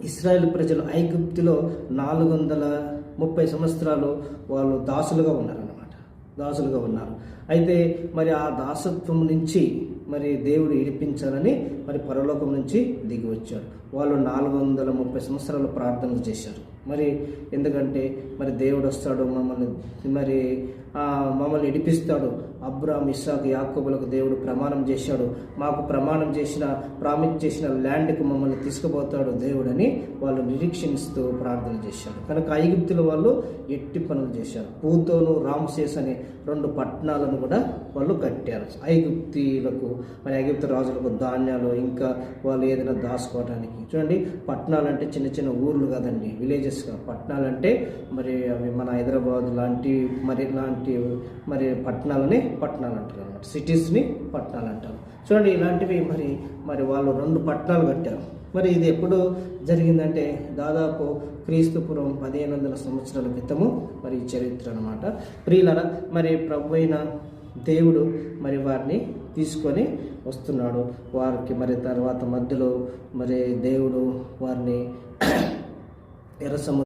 ఇశ్రాయేల్ ప్రజలు ఐగుప్తులో 430 సంవత్సరాలు వాళ్ళు దాసులుగా ఉన్నారన్నమాట. దాసులుగా ఉన్నారు. అయితే మరి ఆ దాసత్వం నుంచి మరి దేవుడు విడిపించాలని మరి పరలోకం నుంచి దిగి వచ్చాడు. వాళ్ళు 430 సంవత్సరాలు ప్రార్థనలు చేశారు. మరి ఎందుకంటే మరి దేవుడు వస్తాడు, మమ్మల్ని విడిపిస్తాడు. అబ్రాహాం, ఇస్సాకు, యాకోబులకు దేవుడు ప్రమాణం చేశాడు. మాకు ప్రామిస్ చేసిన ల్యాండ్కి మమ్మల్ని తీసుకుపోతాడు దేవుడు అని వాళ్ళు నిరీక్షిస్తూ ప్రార్థన చేశారు. కనుక ఐగుప్తుల వాళ్ళు ఎట్టి పనులు చేశారు. పూతోను, రామ్సేస్ అనే 2 పట్టణాలను కూడా వాళ్ళు కట్టారు. ఐగుప్తీలకు మరి ఐగుప్తు రాజులకు ధాన్యాలు, ఇంకా వాళ్ళు ఏదైనా దాచుకోవడానికి. చూడండి, పట్టణాలు అంటే చిన్న చిన్న ఊర్లు కాదండి, విలేజెస్. పట్టణాలు అంటే మరి అవి మన హైదరాబాద్ లాంటి మరి పట్టణాలని పట్టణాలు అంటారు అనమాట. సిటీస్ని పట్టణాలు అంటారు. చూడండి, ఇలాంటివి మరి వాళ్ళు 2 పట్టణాలు కట్టారు. మరి ఇది ఎప్పుడు జరిగిందంటే దాదాపు క్రీస్తుపురం 1500 సంవత్సరాల క్రితము మరి ఈ చరిత్ర అనమాట. ప్రియులారా, మరి ప్రభువైన దేవుడు మరి వారిని తీసుకొని వస్తున్నాడు. వారికి మరి తర్వాత మధ్యలో మరి దేవుడు వారిని ఎర్ర సముద్రం